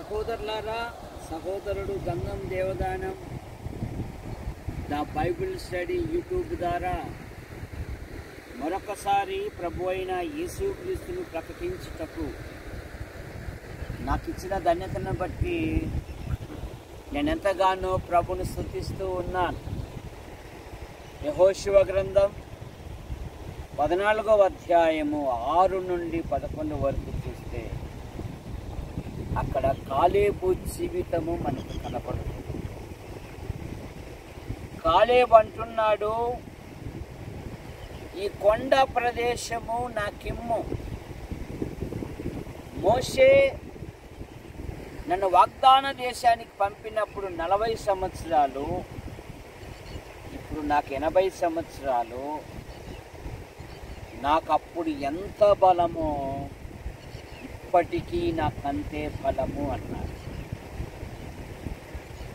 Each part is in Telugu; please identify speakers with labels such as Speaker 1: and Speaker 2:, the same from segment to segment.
Speaker 1: సహోదరులారా, సహోదరుడు Gangam Devadanam the Bible study YouTube ద్వారా మరొకసారి ప్రభు అయిన యేసుక్రీస్తును ప్రకటించుటకు నాకు ఇచ్చిన ధన్యతను బట్టి నేను ఎంతగానో ప్రభుని స్తుతిస్తూ ఉన్నాను. యెహోషువ గ్రంథం 14వ అధ్యాయము 6 నుండి 11 వరకు చూస్తే అక్కడ కాలేబు జీవితము మనకు కనపడుతుంది. కాలేబు అంటున్నాడు, ఈ కొండ ప్రదేశము నాకిమ్ము. మోషే నన్ను వాగ్దాన దేశానికి పంపినప్పుడు 40 సంవత్సరాలు, ఇప్పుడు నాకు 80 సంవత్సరాలు. నాకు అప్పుడు ఎంత బలమో ఇప్పటికీ నాకంతే బలము అన్నారు.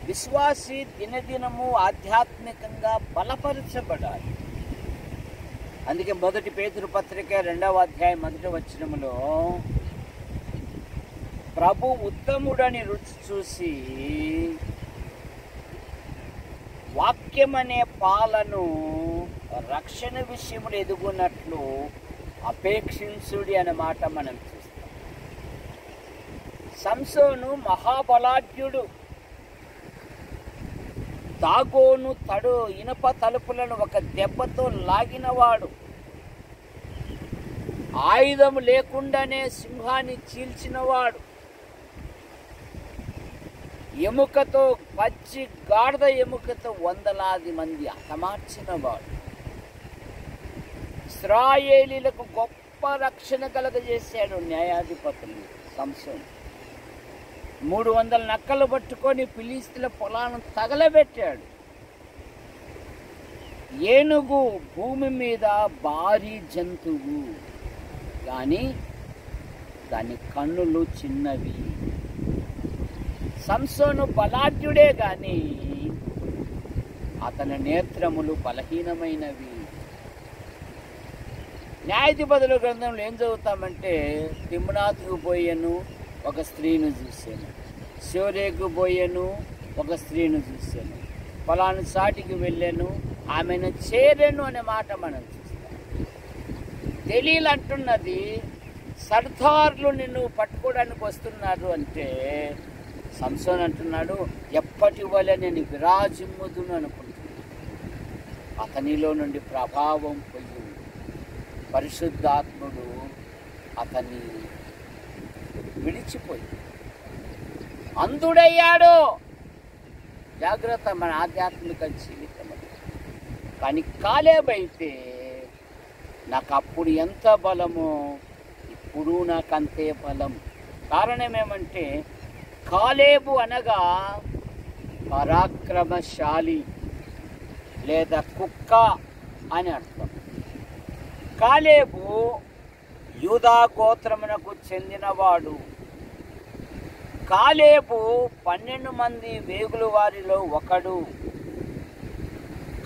Speaker 1: విశ్వాసి దినదినము ఆధ్యాత్మికంగా బలపరచబడాలి. అందుకే 1 పేతురు పత్రిక 2వ అధ్యాయం 1వ వచనములో ప్రభు ఉత్తముడని రుచి చూసి వాక్యమనే పాలను రక్షణ విషయములు ఎదుగునట్లు అపేక్షించుడి అనే మాట మనం చూస్తాం. సంసోను మహాబలాఢ్యుడు. దాగోను ఇనుప తలుపులను ఒక దెబ్బతో లాగినవాడు. ఆయుధం లేకుండానే సింహాన్ని చీల్చినవాడు. ఎముకతో పచ్చి గాడిద ఎముకతో వందలాది మంది హతమార్చినవాడు. ఇశ్రాయేలీలకు గొప్ప రక్షణ కలగజేశాడు న్యాయాధిపతులు సంసోను. 300 నక్కలు పట్టుకొని ఫిలిష్తీయుల పొలాలను తగలబెట్టాడు. ఏనుగు భూమి మీద భారీ జంతువు, కానీ దాని కన్నులు చిన్నవి. సంసోను బలాఢ్యుడే కానీ అతని నేత్రములు బలహీనమైనవి. న్యాయాధిపతుల గ్రంథంలో ఏం చదువుతామంటే, తిమ్నాతుకు పోయాను, ఒక స్త్రీని చూశాను. శోరేకు పోయాను, ఒక స్త్రీని చూశాను. ఫలాని సాటికి వెళ్ళాను, ఆమెను చేరాను అనే మాట మనం చూస్తాం. దెలీల్ అంటున్నది, సర్దార్లు నిన్ను పట్టుకోవడానికి వస్తున్నారు అంటే సంసోన్ అంటున్నాడు, ఎప్పటి వల్ల నేను విరాజిమ్ముదును అనుకుంటున్నాను. అతనిలో నుండి ప్రభావం పోయి పరిశుద్ధాత్ముడు అతన్ని విడిచిపోయి అంధుడయ్యాడు. జాగ్రత్త మన ఆధ్యాత్మిక జీవితం. కానీ కాలేబు అయితే నాకు అప్పుడు ఎంత బలమో ఇప్పుడు నాకు అంతే బలం. కారణం ఏమంటే, కాలేబు అనగా పరాక్రమశాలి లేదా కుక్క అని అర్థం. కాలేబు యూదా గోత్రమునకు చెందినవాడు. కాలేబు 12 మంది వేగుల వారిలో ఒకడు.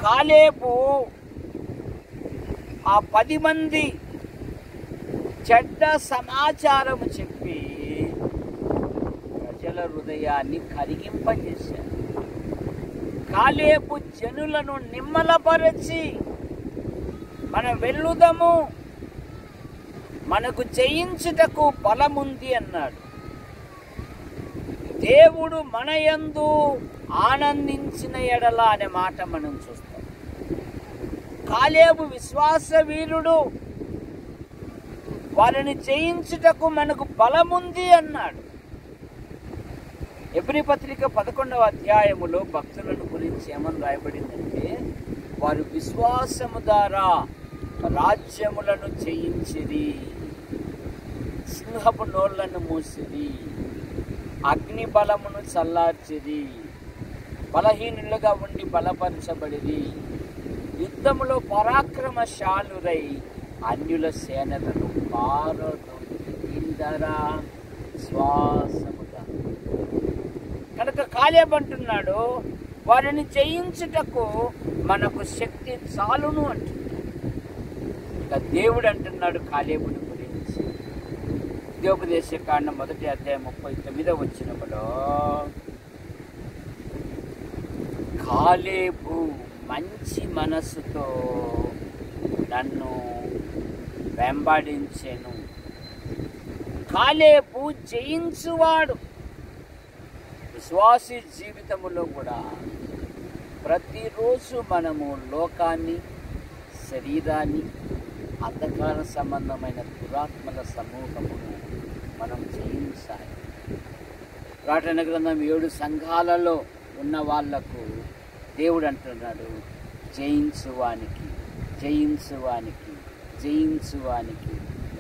Speaker 1: కాలేబు ఆ 10 మంది చెడ్డ సమాచారము చెప్పి ప్రజల హృదయాన్ని కరిగింపజేశాడు. కాలేబు జనులను నిమ్మలపరచి, మనం వెళ్ళుదము, మనకు జయించుటకు బలముంది అన్నాడు. దేవుడు మన యందు ఆనందించిన ఎడల అనే మాట మనం చూస్తాం. కాలేబు విశ్వాస వీరుడు, వారిని జయించుటకు మనకు బలముంది అన్నాడు. ఎబ్రీ పత్రిక 11వ అధ్యాయములో భక్తులను గురించి ఏమని రాయబడిందంటే, వారు విశ్వాసము ద్వారా రాజ్యములను జయించిరి, సింహపు నోళ్లను మూసిరి, అగ్ని బలమును చల్లార్చిరి, బలహీనులుగా ఉండి బలపరచబడిరి, యుద్ధములో పరాక్రమశాలురై అన్యుల సేనలను పారదోలిందరా శ్వాసముగా. కనుక కాలేబు అంటున్నాడు, వారిని జయించుటకు మనకు శక్తి చాలును అంటున్నాడు. ఇక దేవుడు అంటున్నాడు కాలేబుని గురించి, ద్వితీయోపదేశ కాండం 1వ అధ్యాయం 39వ వచనములో కాలేబు మంచి మనస్సుతో నన్ను వెంబడించెను. కాలేబు జయించువాడు. విశ్వాసీ జీవితములో కూడా ప్రతిరోజు మనము లోకాన్ని, శరీరాన్ని, అంధకార సంబంధమైన దురాత్మల సమూహమును మనం జయించాలి. ప్రకటన గ్రంథం 7 సంఘాలలో ఉన్న వాళ్లకు దేవుడు అంటున్నాడు, జయించువానికి, జయించువానికి, జయించువానికి,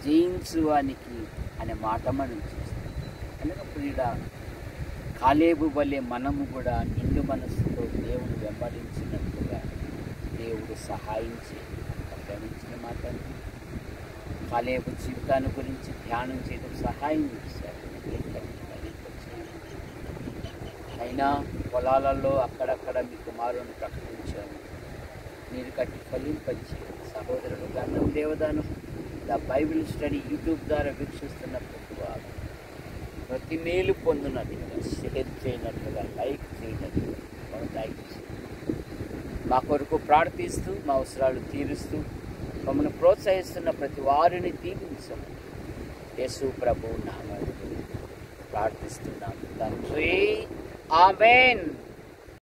Speaker 1: జయించువానికి అనే మాట మనం చూస్తాం. కనుక ప్రియుడ, కాలేబు వలె మనము కూడా నిండు మనస్సుతో దేవుని వెంబడించినట్లుగా దేవుడు సహాయం చేయాలి. గమనించిన మాట కాలేబు జీవితాన్ని గురించి ధ్యానం చేయడం సహాయం చేశారు. అయినా పొలాలలో అక్కడక్కడ మీ కుమారుని ప్రకటించాను, మీరు కట్టి ఫలింపచేయండి. సహోదరుడు గంధం Devadanam the Bible study YouTube ద్వారా వీక్షిస్తున్న ప్రతి వారు ప్రతి మేలు పొందినట్లుగా, షేర్ చేయనట్లుగా, లైక్ చేయనట్లుగా మనం లైక్ చేయాలి. మా కొరకు ప్రార్థిస్తూ, మా అవసరాలు తీరుస్తూ మమ్మల్ని ప్రోత్సహిస్తున్న ప్రతి వారిని దీవించమని యేసు ప్రభు నామములో ప్రార్థిస్తున్నాము తండ్రి. ఆమేన్.